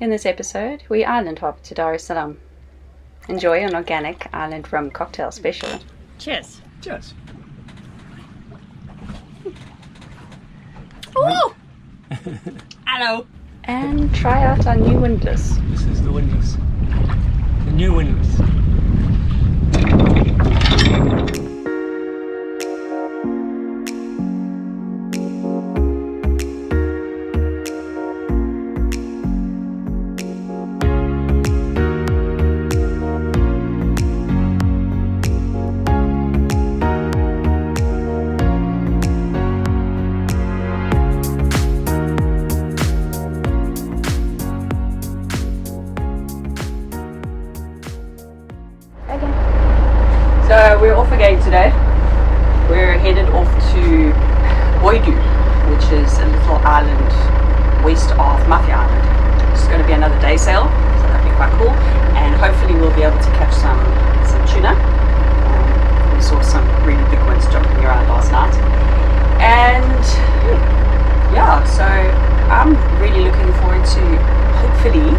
In this episode, we island hop to Dar es Salaam. Enjoy an organic island rum cocktail special. Cheers. Cheers. Ooh! Hello. And try out our new windlass. This is the windlass. The new windlass. So we're off again today. We're headed off to Boydu, which is a little island west of Mafia Island. It's going to be another day sail, so that'll be quite cool. And hopefully we'll be able to catch some tuna. We saw some really big ones jumping around last night. And yeah, so I'm really looking forward to hopefully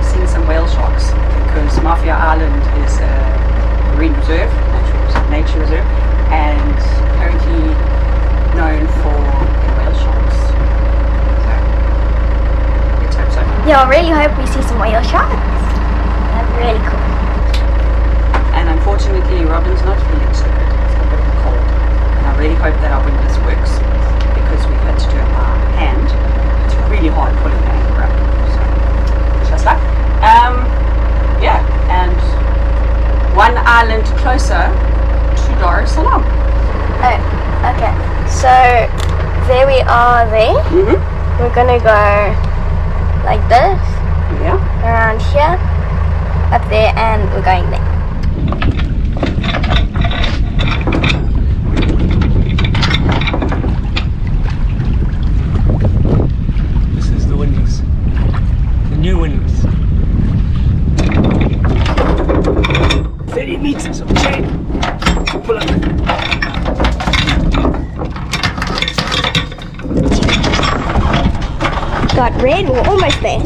seeing some whale sharks, because Mafia Island is a marine reserve, nature reserve, and apparently known for their whale sharks. So let's hope so. Yeah, I really hope we see some whale sharks. That'd be really cool. And unfortunately, Robin's not feeling so good. It's got a bit of a cold, and I really hope that our windlass works, because we've had to do it by hand. It's really hard pulling the anchor up. So just like yeah, and one island closer to Dar Es Salaam. Oh, okay. So there we are there. Mm-hmm. We're gonna go like this, Yeah. around here, up there, and we're going there. This is the windlass. The new windlass. 30 meters of chain. Pull up. Got red, we're almost there.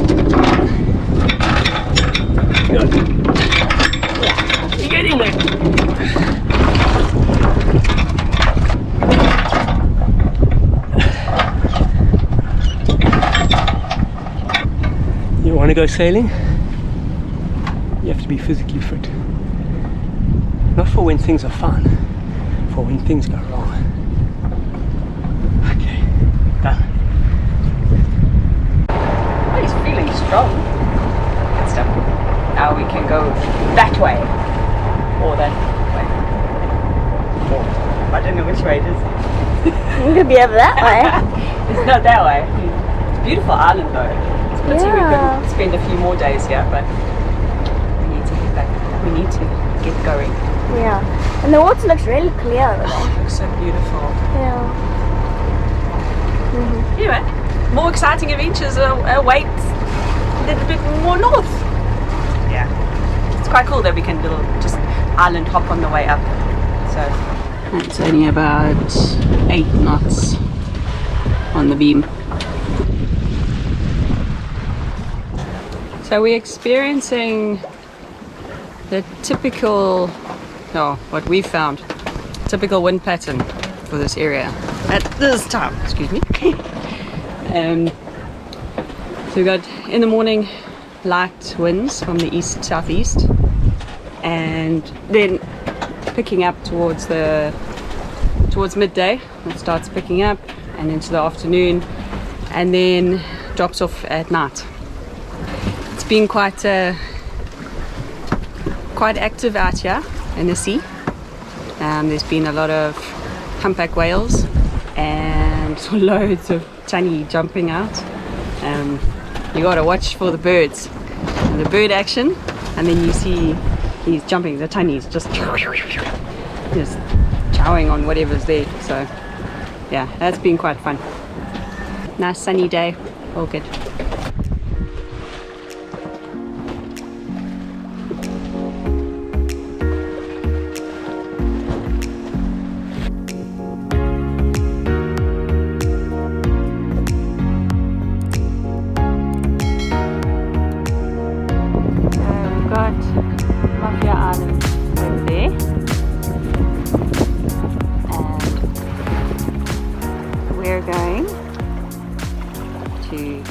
Good. Yeah. You're getting there. You want to go sailing? You have to be physically fit. Not for when things are fun, for when things go wrong. Okay, done. Oh, he's feeling strong. Good stuff. Now we can go that way, or that way. Or, I don't know which way it is. We could be over that way. It's not that way. It's a beautiful island though. It's pity we Yeah. could spend a few more days here, but we need to get back. We need to get going. Yeah. And the water looks really clear over there. Oh, it looks so beautiful. Yeah. Anyway, more exciting adventures await a little bit more north. Yeah, it's quite cool that we can little just island hop on the way up. So it's only about 8 knots on the beam. So we're experiencing the typical, what we found, typical wind pattern for this area at this time. Excuse me. So we got in the morning light winds from the east southeast, and then picking up towards midday. It starts picking up and into the afternoon, and then drops off at night. It's been quite active out here in the sea. There's been a lot of humpback whales and loads of tunny jumping out. You gotta watch for the birds, the bird action, and then you see he's jumping, the tunnies just chowing on whatever's there. So yeah, that's been quite fun. Nice sunny day, all good. Mafia Island over there. And we're going to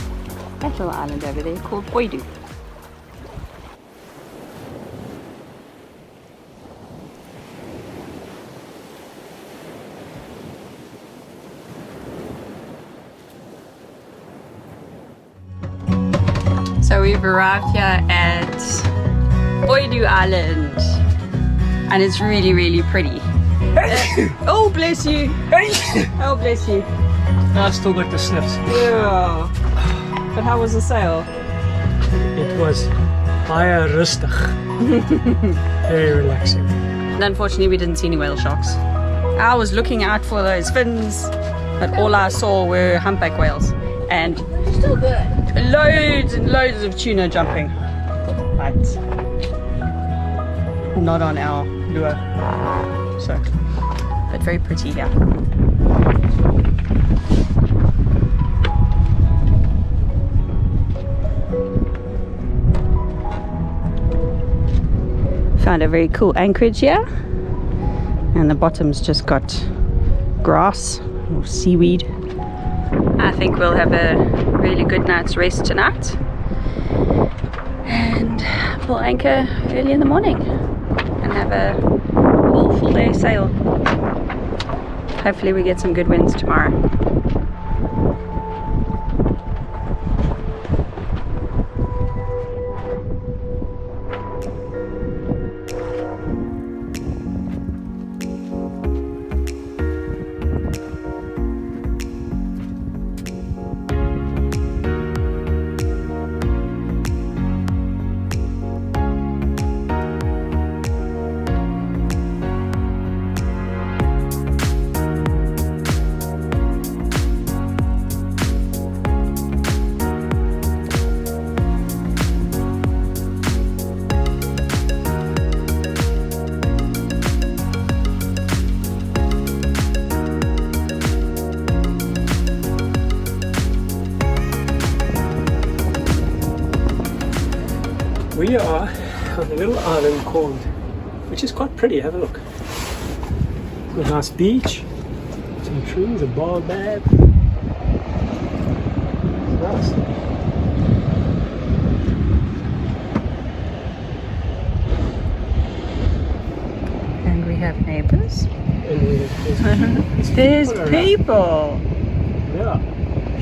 that little island over there called Boydu. So we've arrived here at Boydu Island and it's really, really pretty. Oh, bless you. Oh, bless you. I still got the sniffs. Yeah. But how was the sail? It was baie rustig. Very relaxing. And unfortunately we didn't see any whale sharks. I was looking out for those fins, but all I saw were humpback whales and Still good. loads and loads of tuna jumping, but not on our lure. So, but very pretty here. Found a very cool anchorage here, and the bottom's just got grass or seaweed. I think we'll have a really good night's rest tonight and we'll anchor early in the morning and have a full day sail. Hopefully we get some good winds tomorrow. We are on a little island called, which is quite pretty, have a look. A nice beach, some trees, a baobab. It's nice. And we have neighbors. And There's around. people. Yeah,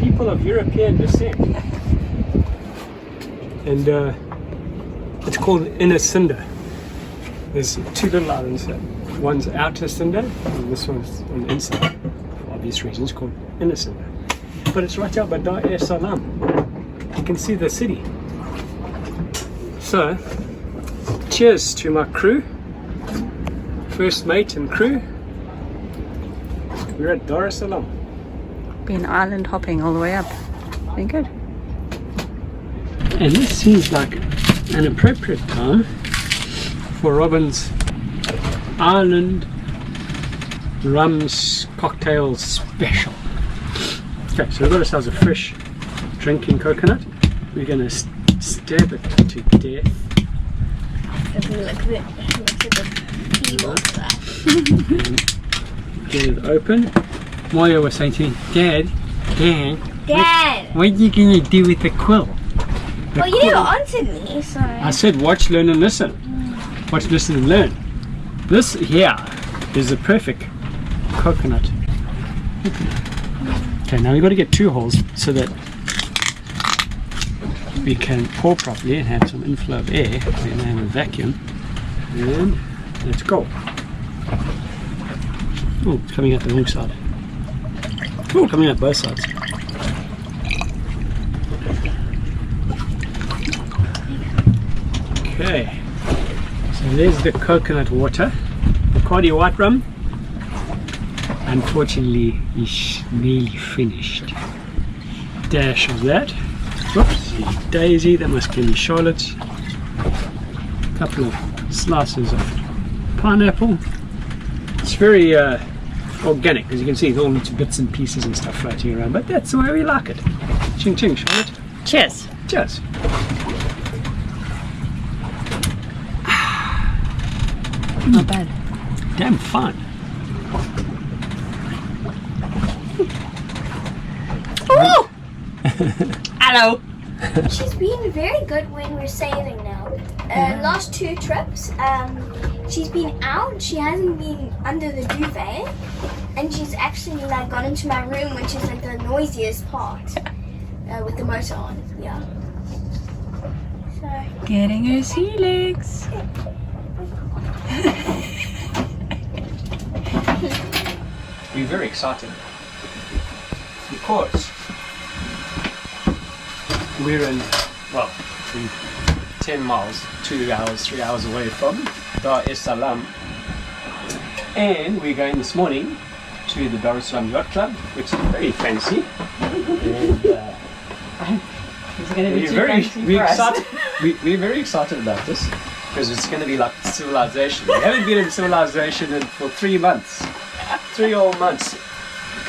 people of European descent. And it's called Inner Sinda. There's two little islands. One's Outer Sinda, and this one's on the inside, for obvious reasons, called Inner Sinda. But it's right out by Dar Es Salaam. You can see the city. So, cheers to my crew, first mate and crew. We're at Dar Es Salaam. Been island hopping all the way up. Very good. And this seems like an appropriate time for Robin's Island Rums Cocktail Special. Okay, so we've got ourselves a fresh drinking coconut. We're going to stab it to death. Look at the people there. And get it open. Moya was saying to me, Dad, Dad! what are you going to do with the quill? The Well, you quill. answered me, so. I said watch, learn and listen. Watch, listen and learn. This here is the perfect coconut. Okay, now we've got to get two holes so that we can pour properly and have some inflow of air. We're going to have a vacuum. And let's go. Oh, it's coming out the wrong side. Oh, coming out both sides. Okay, so there's the coconut water, the Cardi white rum. Unfortunately, is nearly finished. Dash of that. Whoops, daisy, that must give me Charlotte's. A couple of slices of pineapple. It's very organic, as you can see, it's all into bits and pieces and stuff floating around, but that's the way we like it. Ching ching, Charlotte. Cheers. Cheers. Not bad. Damn fun. Oh! Hello. She's been very good when we're sailing now. Last 2 trips, she's been out. She hasn't been under the duvet, and she's actually like gone into my room, which is like the noisiest part, with the motor on. Yeah. So. Getting her sea legs. We're very excited because we're in, well, 10 miles, 2 hours, 3 hours away from Dar Es Salaam, and we're going this morning to the Dar Es Salaam Yacht Club, which is very fancy. And Is it going to be too fancy for us? we're very excited about this because it's going to be like civilization. We haven't been in civilization for 3 months, 3 whole months.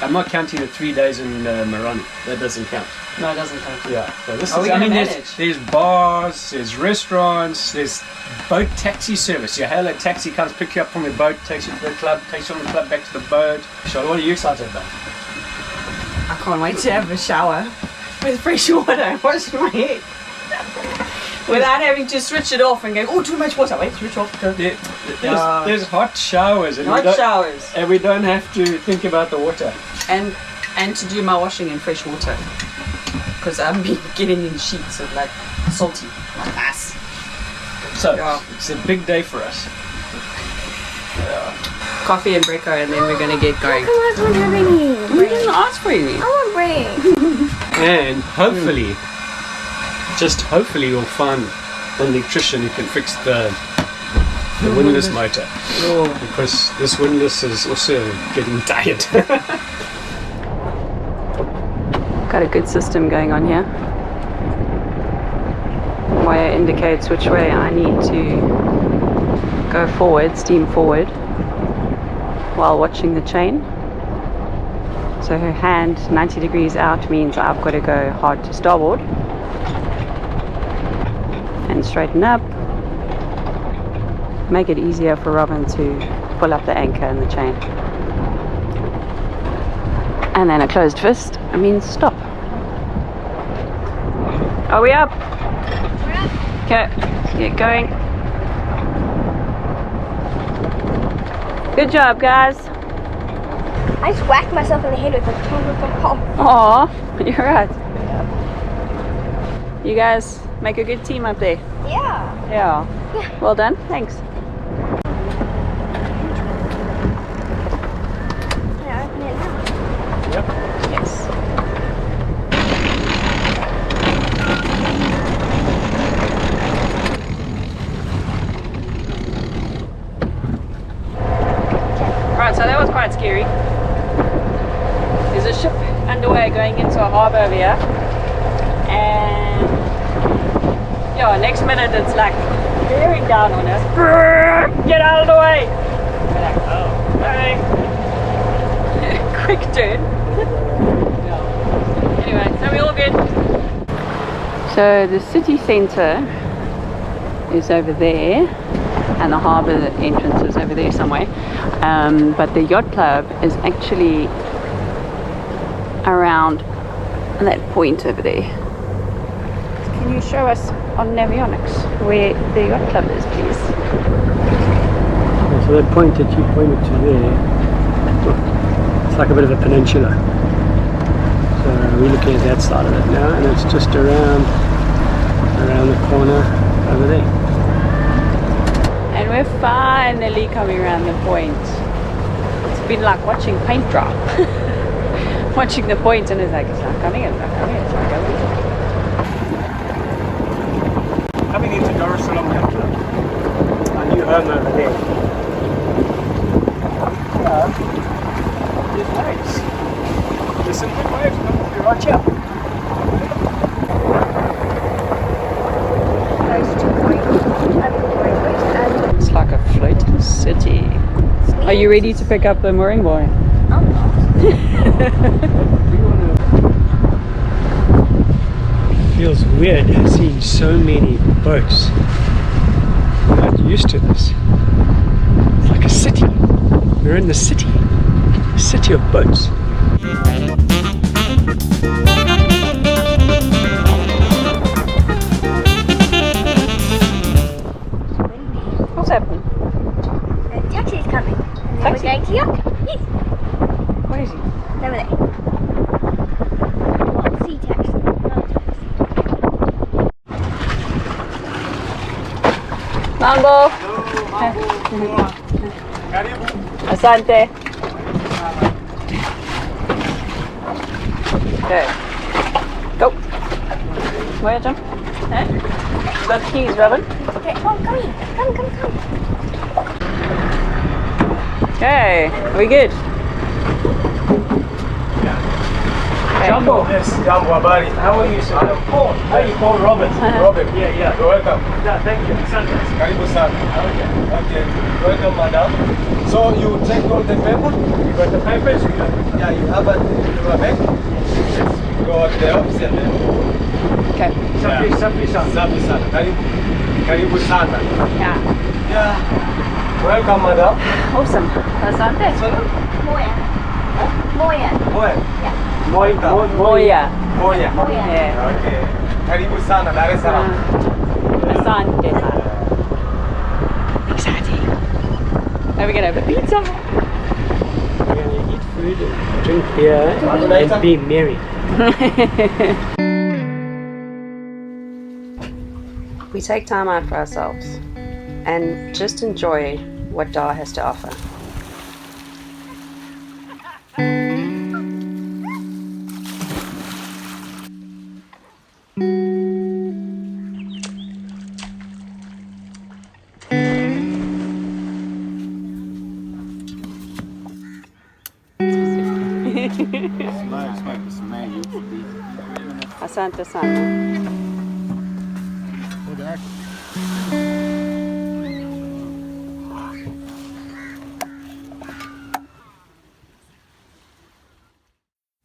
I'm not counting the 3 days in Moroni. That doesn't count. No, it doesn't count. Yeah. So this Are is, we I gonna mean, manage? there's bars, there's restaurants, there's boat taxi service. You hail a taxi, comes pick you up from the boat, takes you to the club, takes you from the club back to the boat. Charlotte, what are you excited about? I can't wait to have a shower with fresh water and wash my head. Without having to switch it off and go, oh, too much water. Wait, switch off. Go. There's hot showers, and Hot showers. and we don't have to think about the water. And to do my washing in fresh water. Because I've been getting in sheets of like salty, like ass. So Yeah. it's a big day for us. Coffee and breako, and then we're gonna get going. Come on, I don't have any. We didn't ask for any. I want break. And hopefully, just hopefully, we'll find an electrician who can fix the windlass motor. Oh. Because this windlass is also getting tired. Got a good system going on here. Moya indicates which way I need to go forward, steam forward, while watching the chain. So her hand 90 degrees out means I've got to go hard to starboard and straighten up. Make it easier for Robin to pull up the anchor and the chain. And then a closed fist means stop. Are we up? We're up. Okay, get going. Good job, guys. I just whacked myself in the head with a pom. Aw, you're right. You guys make a good team up there. Yeah. Yeah. Well done. Thanks. Can I open it now? Yes. Right, so that was quite scary. There's a ship underway going into a harbour over here, and yeah, next minute it's like bearing down on us. Get out of the way! We're like, oh, hey. Quick turn. Yeah. Anyway, so we're all good. So the city centre is over there, and the harbour entrance is over there somewhere. But the yacht club is actually around that point over there. Can you show us on Navionics where the yacht club is, please? So that point that you pointed to there, it's like a bit of a peninsula. So we're looking at that side of it now, and it's just around the corner over there. And we're finally coming around the point. It's been like watching paint dry. Watching the point, and it's like, it's not coming, it's not coming, it's not coming. Coming into Dar Es Salaam Yacht Club, our new home over there. There's waves. There's some good waves coming through right here. It's like a floating city. Are you ready to pick up the mooring buoy? Feels weird seeing so many boats. I'm not used to this. city. We're in the city. City of boats. What's happening? The taxi's coming. And then Taxi? we're going to yacht. Yes, Where is he? it's over there. Well, sea taxi. Mambo. Asante. Okay. Go. Moya, jump. Hey? You got the keys, Robin? Okay, come in. Come. Okay, we good. Jumbo. Yes, Jumbo, habari. How are you, sir? I'm Paul. How are you, Paul? Robert. Robert, Yeah. you're welcome. Yeah, thank you. Santos. Karibu sana. Okay. Welcome, madam. So you check all the paper? You got the papers? Yeah, you have it in your bag? Go to the office and then. Okay. Safi sana. Safi sana. Karibu sana. Yeah. Yeah. Welcome, madam. Awesome. Asante. Moya. Moya. Moya. Moya. Yeah. Okay. Karibu sana, Dar Es Salaam. Asante. Exciting. Now we're gonna have a pizza. We're going to eat food and drink beer and be merry. We take time out for ourselves and just enjoy what Dar has to offer. Asante sana.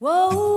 Whoa.